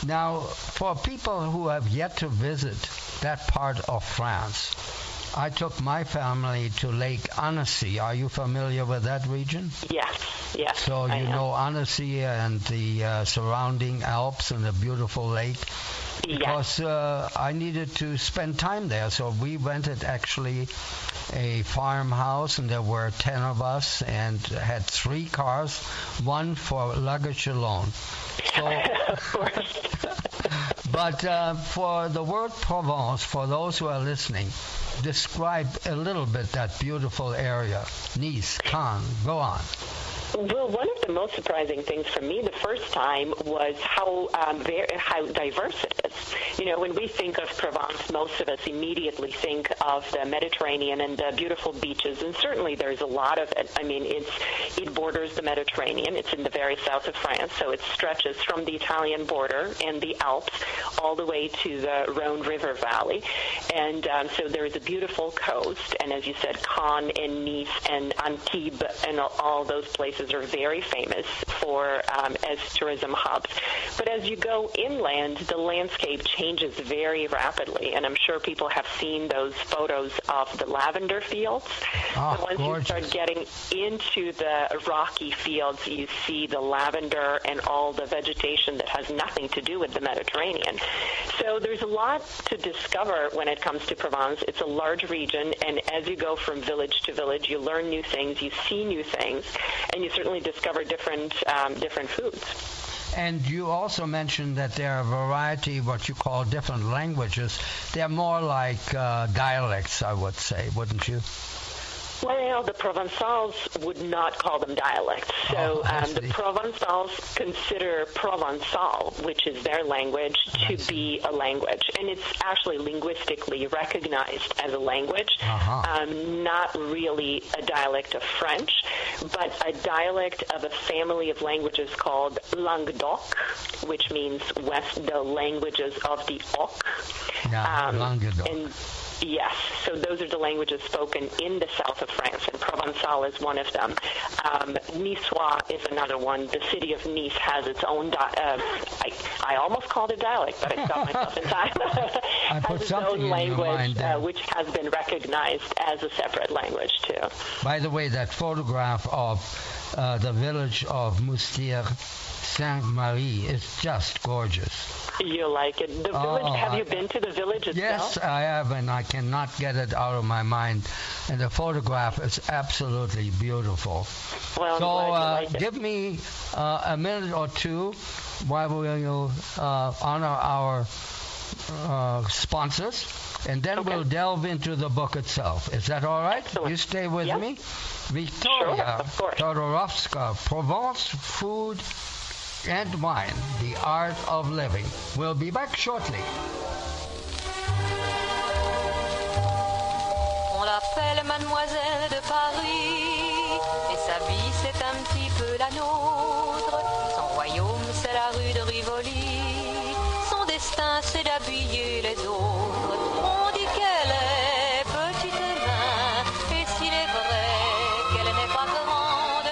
Now, for people who have yet to visit that part of France, I took my family to Lake Annecy. Are you familiar with that region? Yes. So you know Annecy and the surrounding Alps and the beautiful lake? Because I needed to spend time there. So we rented actually a farmhouse, and there were 10 of us, and had 3 cars, one for luggage alone. So, but for the word Provence, for those who are listening, describe a little bit that beautiful area. Nice, Cannes, go on. Well, one of the most surprising things for me the first time was how diverse it is. You know, when we think of Provence, most of us immediately think of the Mediterranean and the beautiful beaches, and certainly there's a lot of it. I mean, it borders the Mediterranean. It's in the very south of France, so it stretches from the Italian border and the Alps all the way to the Rhone River Valley. And so there is a beautiful coast, and as you said, Cannes and Nice and Antibes and all those places are very famous for as tourism hubs. But as you go inland, the landscape changes very rapidly, and I'm sure people have seen those photos of the lavender fields. So once you start getting into the rocky fields, you see the lavender and all the vegetation that has nothing to do with the Mediterranean. So there's a lot to discover when it comes to Provence. It's a large region, and as you go from village to village, you learn new things, you see new things, and you certainly discover different foods. And you also mentioned that there are a variety, what you call different languages. They're more like dialects, I would say, wouldn't you? Well, the Provençals would not call them dialects. So the Provençals consider Provençal, which is their language, to be a language. And it's actually linguistically recognized as a language, not really a dialect of French, but a dialect of a family of languages called Languedoc, which means the languages of the Oc. Languedoc. And yes, so those are the languages spoken in the south of France, and Provençal is one of them. Niçois is another one. The city of Nice has its own I almost called it dialect, but I stopped myself in time. Has its own language, which has been recognized as a separate language, too. By the way, that photograph of the village of Moustier Sainte-Marie is just gorgeous. You like it. The village, have you been to the village itself? Yes, I have, and I cannot get it out of my mind. And the photograph is absolutely beautiful. Well, I'm glad you like it. Give me a minute or two while we will honor our sponsors, and then we'll delve into the book itself. Is that all right? Excellent. You stay with me. Victoria Todorovska, Provence Food and Wine, The Art of Living. We'll be back shortly. On l'appelle Mademoiselle de Paris, et sa vie c'est un petit peu la nôtre. Son royaume c'est la rue de Rivoli, son destin c'est d'habiller les autres. On dit qu'elle est petite et mince, et s'il est vrai qu'elle n'est pas grande.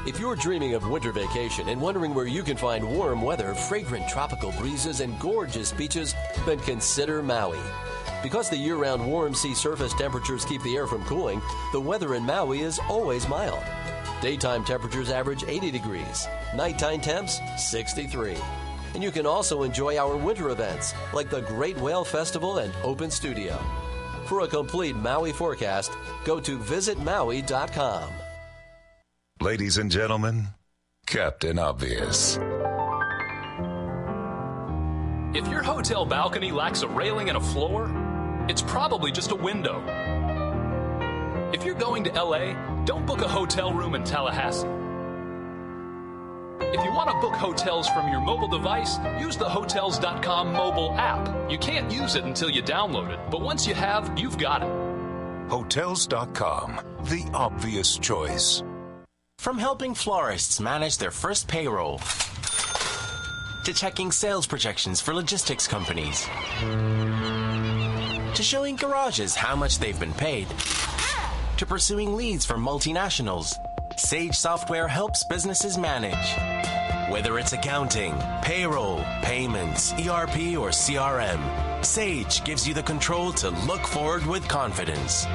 If you're dreaming of winter vacation and wondering where you can find warm weather, fragrant tropical breezes, and gorgeous beaches, then consider Maui. Because the year-round warm sea surface temperatures keep the air from cooling, the weather in Maui is always mild. Daytime temperatures average 80 degrees, nighttime temps 63. And you can also enjoy our winter events like the Great Whale Festival and Open Studio. For a complete Maui forecast, go to visitmaui.com. Ladies and gentlemen, Captain Obvious. If your hotel balcony lacks a railing and a floor, it's probably just a window. If you're going to LA, don't book a hotel room in Tallahassee. If you want to book hotels from your mobile device, use the Hotels.com mobile app. You can't use it until you download it, but once you have, you've got it. Hotels.com, the obvious choice. From helping florists manage their first payroll, to checking sales projections for logistics companies, to showing garages how much they've been paid, to pursuing leads from multinationals, Sage Software helps businesses manage. Whether it's accounting, payroll, payments, ERP, or CRM, Sage gives you the control to look forward with confidence.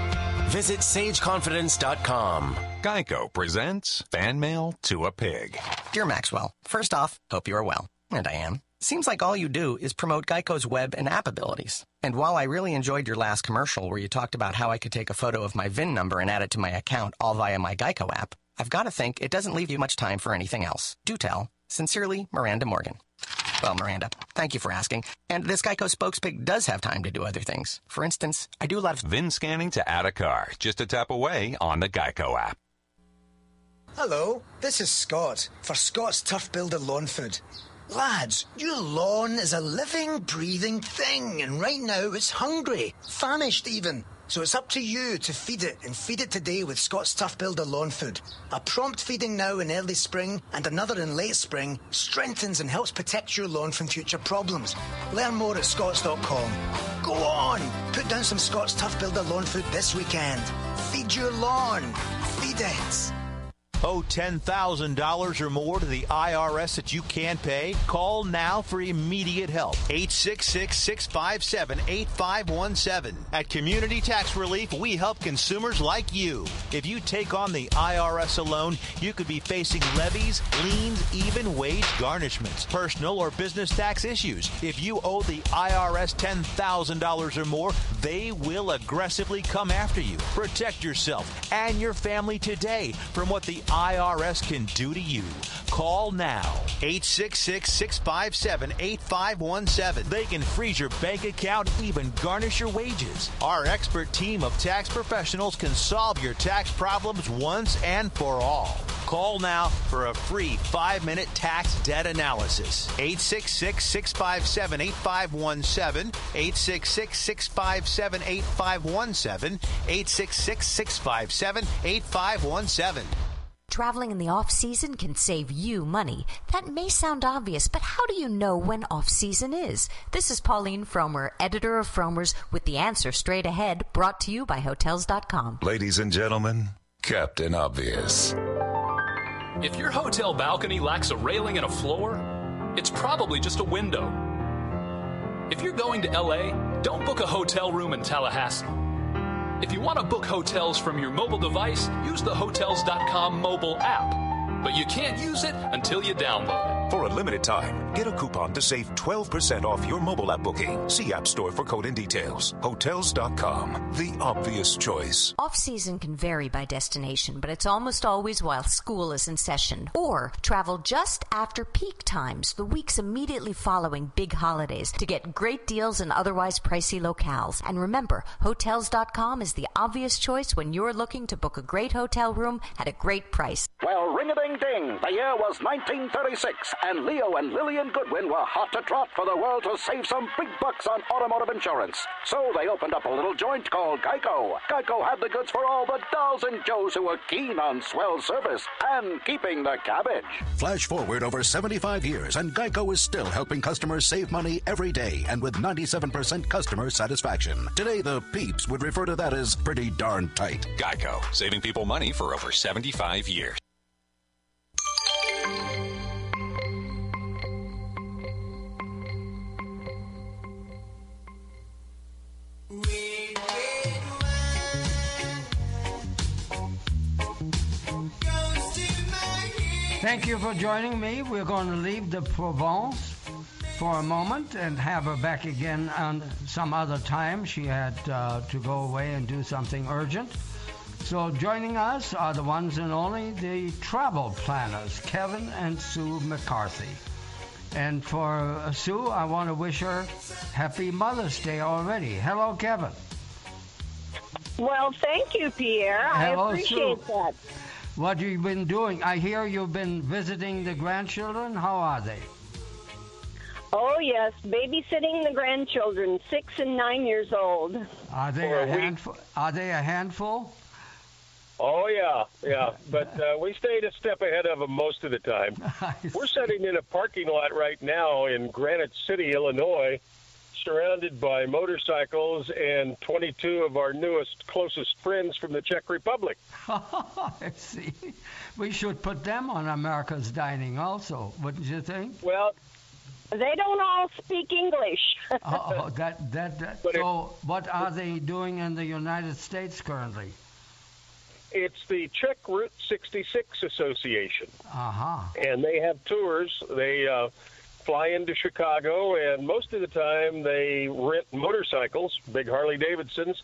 Visit sageconfidence.com. Geico presents Fan Mail to a Pig. Dear Maxwell, first off, hope you are well. And I am. Seems like all you do is promote Geico's web and app abilities. And while I really enjoyed your last commercial where you talked about how I could take a photo of my VIN number and add it to my account all via my Geico app, I've got to think it doesn't leave you much time for anything else. Do tell. Sincerely, Miranda Morgan. Well, Miranda, thank you for asking. And this Geico spokespig does have time to do other things. For instance, I do a lot of VIN scanning to add a car, just a tap away on the Geico app. Hello, this is Scott for Scott's Turf Builder Lawn Food. Lads, your lawn is a living, breathing thing, and right now it's hungry, famished even. So it's up to you to feed it, and feed it today with Scott's Turf Builder Lawn Food. A prompt feeding now in early spring and another in late spring strengthens and helps protect your lawn from future problems. Learn more at scotts.com. Go on, put down some Scott's Turf Builder Lawn Food this weekend. Feed your lawn. Feed it. Owe $10,000 or more to the IRS that you can't pay? Call now for immediate help. 866-657-8517. At Community Tax Relief, we help consumers like you. If you take on the IRS alone, you could be facing levies, liens, even wage garnishments, personal or business tax issues. If you owe the IRS $10,000 or more, they will aggressively come after you. Protect yourself and your family today from what the IRS can do to you. Call now. 866-657-8517. They can freeze your bank account, even garnish your wages. Our expert team of tax professionals can solve your tax problems once and for all. Call now for a free 5-minute tax debt analysis. 866-657-8517. 866-657-8517. 866-657-8517. Traveling in the off-season can save you money. That may sound obvious, but how do you know when off-season is? This is Pauline Fromer, editor of Fromer's, with the answer straight ahead, brought to you by Hotels.com. Ladies and gentlemen, Captain Obvious. If your hotel balcony lacks a railing and a floor, it's probably just a window. If you're going to LA, don't book a hotel room in Tallahassee. If you want to book hotels from your mobile device, use the Hotels.com mobile app. But you can't use it until you download it. For a limited time, get a coupon to save 12% off your mobile app booking. See App Store for code and details. Hotels.com, the obvious choice. Off-season can vary by destination, but it's almost always while school is in session. Or travel just after peak times, the weeks immediately following big holidays, to get great deals in otherwise pricey locales. And remember, Hotels.com is the obvious choice when you're looking to book a great hotel room at a great price. Well, ring-a-ding-ding. The year was 1936, and Leo and Lillian Goodwin were hot to trot for the world to save some big bucks on automotive insurance. So they opened up a little joint called Geico. Geico had the goods for all the dolls and Joes who were keen on swell service and keeping the cabbage. Flash forward over 75 years, and Geico is still helping customers save money every day, and with 97% customer satisfaction. Today, the peeps would refer to that as pretty darn tight. Geico, saving people money for over 75 years. Thank you for joining me. We're going to leave the Provence for a moment and have her back again on some other time. She had to go away and do something urgent. So joining us are the ones and only the travel planners, Kevin and Sue McCarthy. And for Sue, I want to wish her Happy Mother's Day already. Hello, Kevin. Well, thank you, Pierre. Hello, I appreciate Sue. that. What have you been doing? I hear you've been visiting the grandchildren. How are they? Oh, yes, babysitting the grandchildren, 6 and 9 years old. Are they a handful? Are they a handful? Oh, yeah. But we stayed a step ahead of them most of the time. We're sitting in a parking lot right now in Granite City, Illinois, surrounded by motorcycles and 22 of our closest friends from the Czech Republic. I see. We should put them on America's Dining also, wouldn't you think? Well, they don't all speak English. So what are they doing in the United States currently? It's the Czech Route 66 Association. Uh-huh. And they have tours. They fly into Chicago, and most of the time they rent motorcycles, big Harley Davidsons,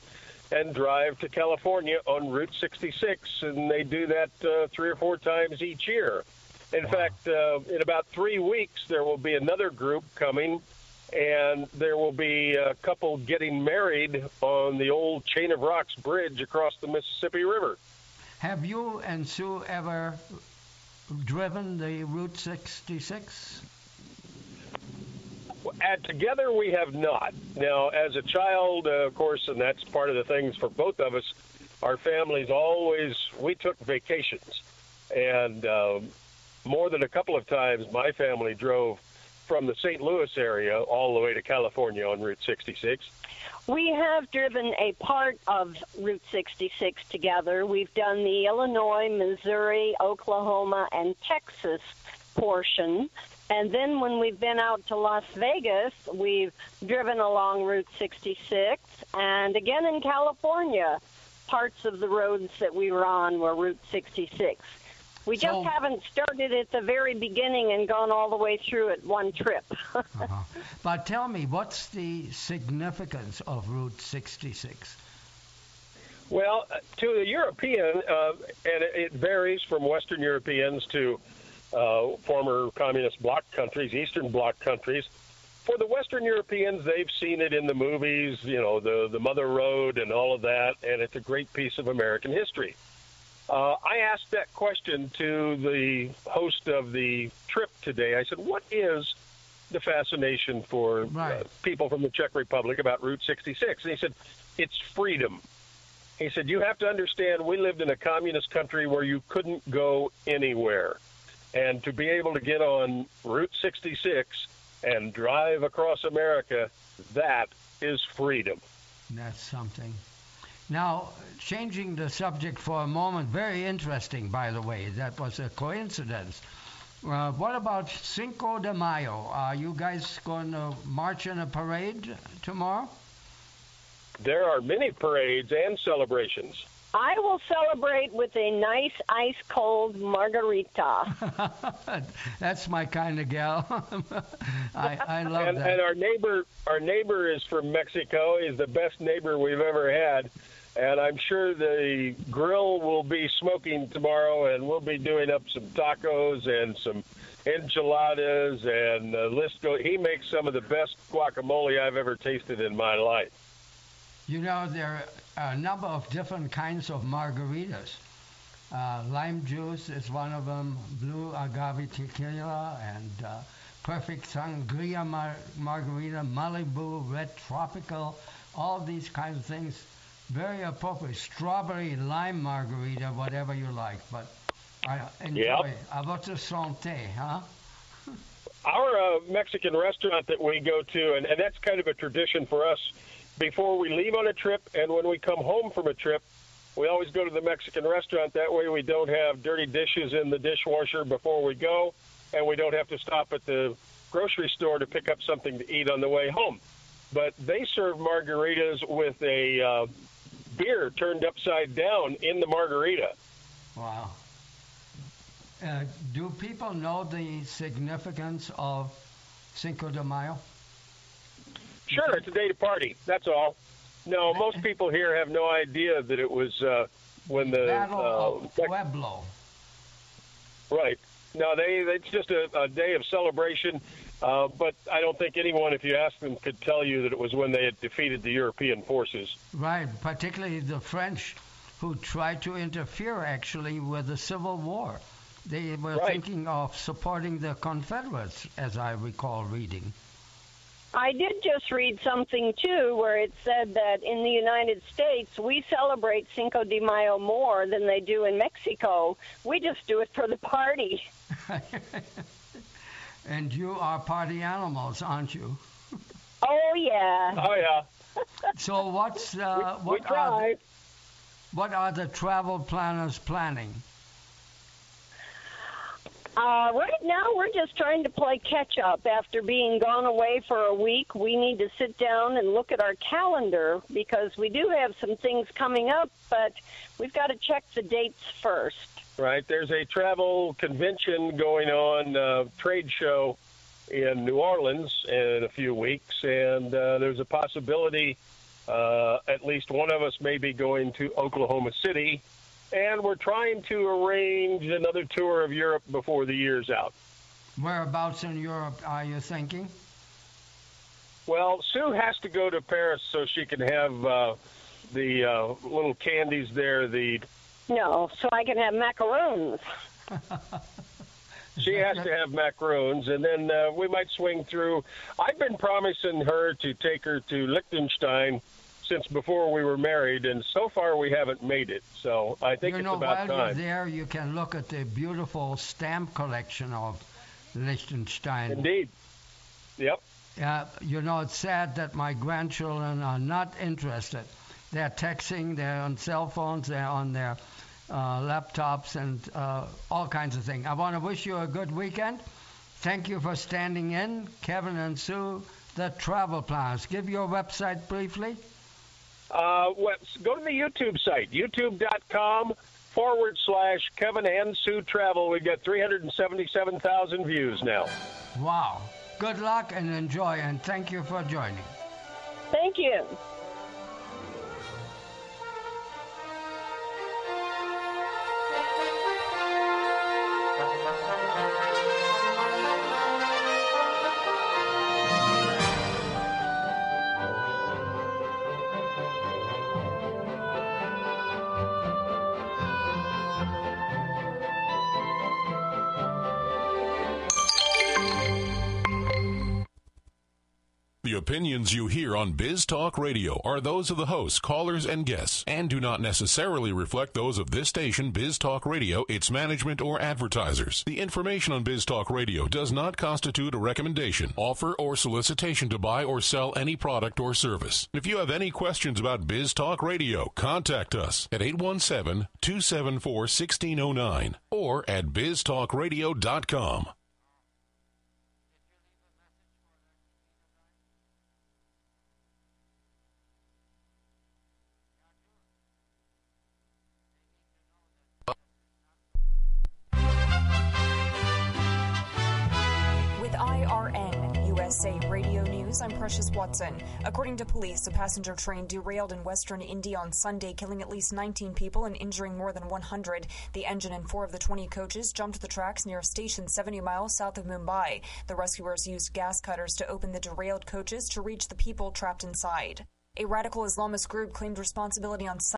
and drive to California on Route 66, and they do that 3 or 4 times each year. In fact, in about 3 weeks, there will be another group coming, and there will be a couple getting married on the old Chain of Rocks Bridge across the Mississippi River. Have you and Sue ever driven the Route 66? Together, we have not. Now, as a child, of course, and that's part of the things for both of us, our families we took vacations. And more than a couple of times, my family drove from the St. Louis area all the way to California on Route 66. We have driven a part of Route 66 together. We've done the Illinois, Missouri, Oklahoma, and Texas portion. And then when we've been out to Las Vegas, we've driven along Route 66. And again in California, parts of the roads that we were on were Route 66. We just haven't started at the very beginning and gone all the way through it one trip. But tell me, what's the significance of Route 66? Well, to the European, and it varies from Western Europeans to former communist bloc countries, Eastern bloc countries. For the Western Europeans, they've seen it in the movies, the Mother Road and all of that, and it's a great piece of American history. I asked that question to the host of the trip today. I said, what is the fascination for people from the Czech Republic about Route 66? And he said, it's freedom. He said, you have to understand, we lived in a communist country where you couldn't go anywhere. And to be able to get on Route 66 and drive across America, that is freedom. That's something. Now, changing the subject for a moment, very interesting, by the way. That was a coincidence. What about Cinco de Mayo? Are you guys going to march in a parade tomorrow? There are many parades and celebrations. I will celebrate with a nice ice-cold margarita. That's my kind of gal. I love that. And our neighbor is from Mexico. He's the best neighbor we've ever had. And I'm sure the grill will be smoking tomorrow, and we'll be doing up some tacos and some enchiladas, and the list goes. He makes some of the best guacamole I've ever tasted in my life. You know, there are a number of different kinds of margaritas. Lime juice is one of them, blue agave tequila, and perfect sangria margarita, Malibu, red tropical, all these kinds of things. Very appropriate. Strawberry lime margarita, whatever you like. But I enjoy a votre santé, huh? Our Mexican restaurant that we go to, and that's kind of a tradition for us, before we leave on a trip and when we come home from a trip, we always go to the Mexican restaurant. That way we don't have dirty dishes in the dishwasher before we go, and we don't have to stop at the grocery store to pick up something to eat on the way home. But they serve margaritas with a beer turned upside down in the margarita. Wow. Do people know the significance of Cinco de Mayo? Sure, it's a day to party. That's all. No, most people here have no idea that it was when the Battle of Pueblo. Right. No, it's just a day of celebration. But I don't think anyone, if you ask them, could tell you that it was when they had defeated the European forces. Right, particularly the French, who tried to interfere, actually, with the Civil War. They were thinking of supporting the Confederates, as I recall reading. I did just read something, too, where it said that in the United States, we celebrate Cinco de Mayo more than they do in Mexico. We just do it for the party. And you are party animals, aren't you? Oh, yeah. Oh, yeah. So what are the travel planners planning? Right now, we're just trying to play catch-up. After being gone away for a week, we need to sit down and look at our calendar because we do have some things coming up, but we've got to check the dates first. Right. There's a travel convention going on, trade show in New Orleans in a few weeks, and there's a possibility at least one of us may be going to Oklahoma City, and we're trying to arrange another tour of Europe before the year's out. Whereabouts in Europe are you thinking? Well, Sue has to go to Paris so she can have the little candies there, No, so I can have macaroons. She has to have macaroons, and then we might swing through. I've been promising her to take her to Liechtenstein since before we were married, and so far we haven't made it. So I think it's about time. While you're there, you can look at the beautiful stamp collection of Liechtenstein. Indeed. Yep. It's sad that my grandchildren are not interested. They're texting, they're on cell phones, they're on their laptops, and all kinds of things. I want to wish you a good weekend. Thank you for standing in, Kevin and Sue, the Travel Planners. Give your website briefly. Go to the YouTube site, youtube.com/Kevin and Sue Travel. We've got 377,000 views now. Wow. Good luck and enjoy, and thank you for joining. Thank you. The opinions you hear on Biz Talk Radio are those of the hosts, callers, and guests, and do not necessarily reflect those of this station, Biz Talk Radio, its management, or advertisers. The information on Biz Talk Radio does not constitute a recommendation, offer, or solicitation to buy or sell any product or service. If you have any questions about Biz Talk Radio, contact us at 817-274-1609 or at biztalkradio.com. News, I'm Precious Watson. According to police, a passenger train derailed in western India on Sunday, killing at least 19 people and injuring more than 100. The engine and 4 of the 20 coaches jumped the tracks near a station 70 miles south of Mumbai. The rescuers used gas cutters to open the derailed coaches to reach the people trapped inside. A radical Islamist group claimed responsibility on Sunday